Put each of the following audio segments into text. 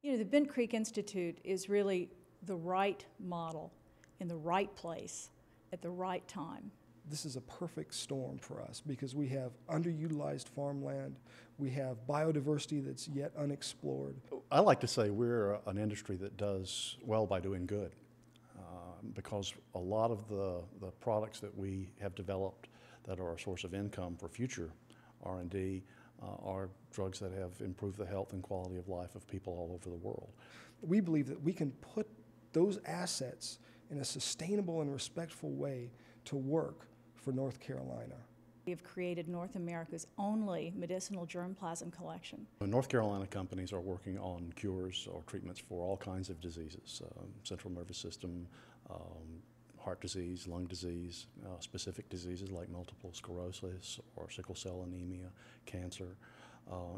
You know, the Bent Creek Institute is really the right model in the right place at the right time. This is a perfect storm for us because we have underutilized farmland, we have biodiversity that's yet unexplored. I like to say we're an industry that does well by doing good because a lot of the products that we have developed that are a source of income for future R&D are drugs that have improved the health and quality of life of people all over the world. We believe that we can put those assets in a sustainable and respectful way to work for North Carolina. We have created North America's only medicinal germplasm collection. North Carolina companies are working on cures or treatments for all kinds of diseases, central nervous system, heart disease, lung disease, specific diseases like multiple sclerosis or sickle cell anemia, cancer.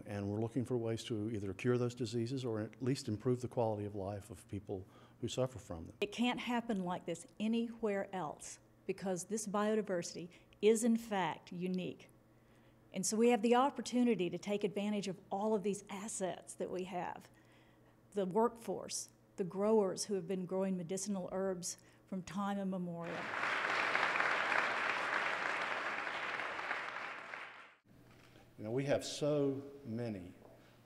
And we're looking for ways to either cure those diseases or at least improve the quality of life of people who suffer from them. It can't happen like this anywhere else because this biodiversity is in fact unique. And so we have the opportunity to take advantage of all of these assets that we have. The workforce, the growers who have been growing medicinal herbs from time immemorial. You know, we have so many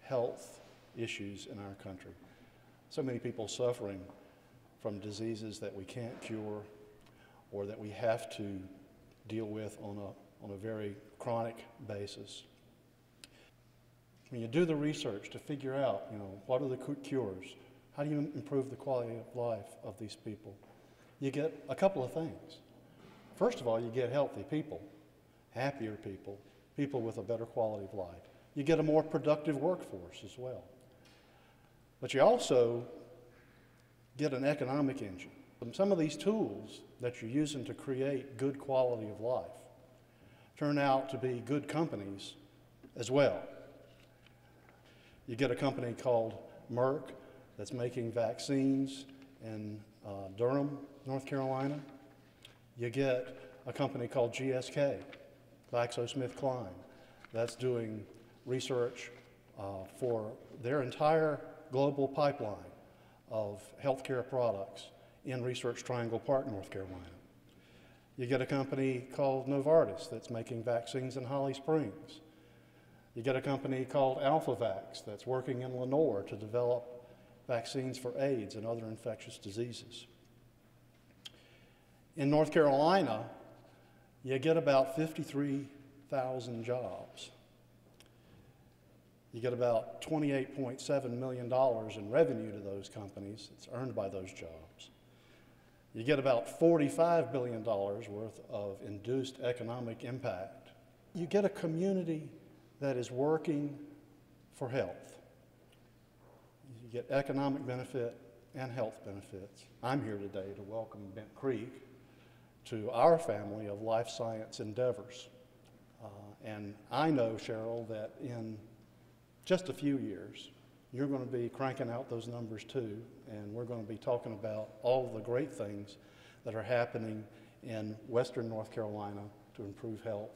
health issues in our country. So many people suffering from diseases that we can't cure or that we have to deal with on a very chronic basis. When you do the research to figure out, you know, what are the cures, how do you improve the quality of life of these people, you get a couple of things. First of all, you get healthy people, happier people, people with a better quality of life. You get a more productive workforce as well. But you also get an economic engine. Some of these tools that you're using to create good quality of life turn out to be good companies as well. You get a company called Merck that's making vaccines in Durham, North Carolina. You get a company called GSK, GlaxoSmithKline, that's doing research for their entire global pipeline of healthcare products in Research Triangle Park, North Carolina. You get a company called Novartis that's making vaccines in Holly Springs. You get a company called AlphaVax that's working in Lenore to develop vaccines for AIDS and other infectious diseases. In North Carolina, you get about 53,000 jobs. You get about $28.7 million in revenue to those companies that's earned by those jobs. You get about $45 billion worth of induced economic impact. You get a community that is working for health. You get economic benefit and health benefits. I'm here today to welcome Bent Creek to our family of life science endeavors. And I know, Cheryl, that in just a few years, you're going to be cranking out those numbers too, and we're going to be talking about all the great things that are happening in Western North Carolina to improve health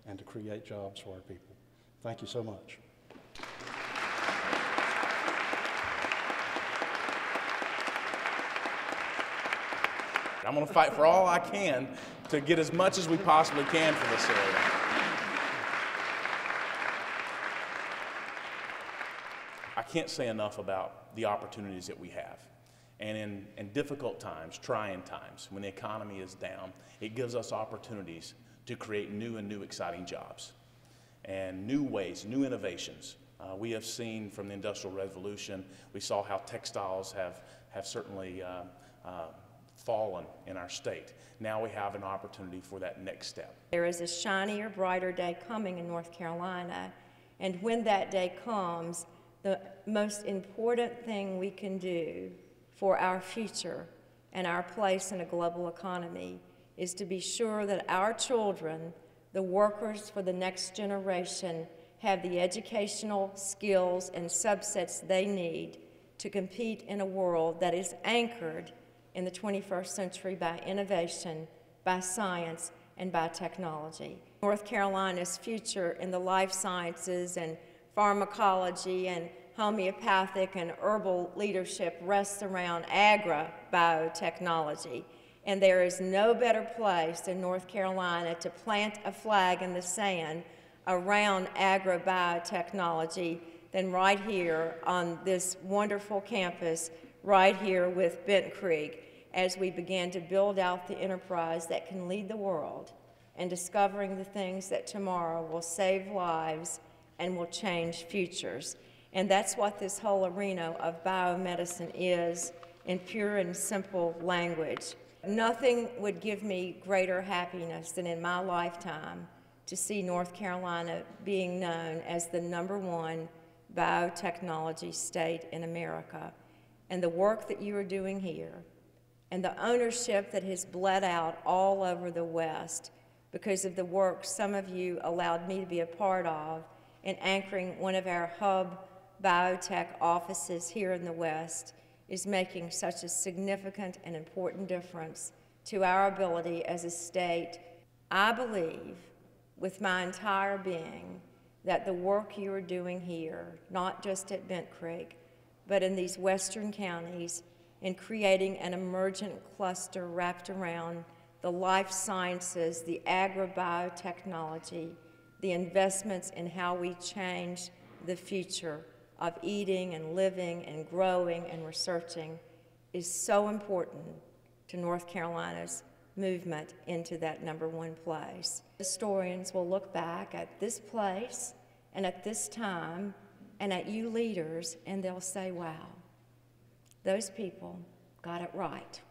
and to create jobs for our people. Thank you so much. I'm going to fight for all I can to get as much as we possibly can for this area. I can't say enough about the opportunities that we have. And in difficult times, trying times, when the economy is down, it gives us opportunities to create new and new exciting jobs and new ways, new innovations. We have seen from the Industrial Revolution, we saw how textiles have certainly fallen in our state. Now we have an opportunity for that next step. There is a shinier, brighter day coming in North Carolina, and when that day comes, the most important thing we can do for our future and our place in a global economy is to be sure that our children, the workers for the next generation, have the educational skills and subsets they need to compete in a world that is anchored in the 21st century by innovation, by science, and by technology. North Carolina's future in the life sciences and pharmacology and homeopathic and herbal leadership rests around agri-biotechnology. And there is no better place in North Carolina to plant a flag in the sand around agri-biotechnology than right here on this wonderful campus, right here with Bent Creek, as we begin to build out the enterprise that can lead the world in discovering the things that tomorrow will save lives and will change futures. And that's what this whole arena of biomedicine is in pure and simple language. Nothing would give me greater happiness than in my lifetime to see North Carolina being known as the #1 biotechnology state in America. And the work that you are doing here, and the ownership that has bled out all over the West because of the work some of you allowed me to be a part of in anchoring one of our hub biotech offices here in the West, is making such a significant and important difference to our ability as a state. I believe with my entire being that the work you are doing here, not just at Bent Creek, but in these western counties, in creating an emergent cluster wrapped around the life sciences, the agri-biotechnology, the investments in how we change the future of eating and living and growing and researching, is so important to North Carolina's movement into that #1 place. Historians will look back at this place and at this time and at you leaders, and they'll say, wow, those people got it right.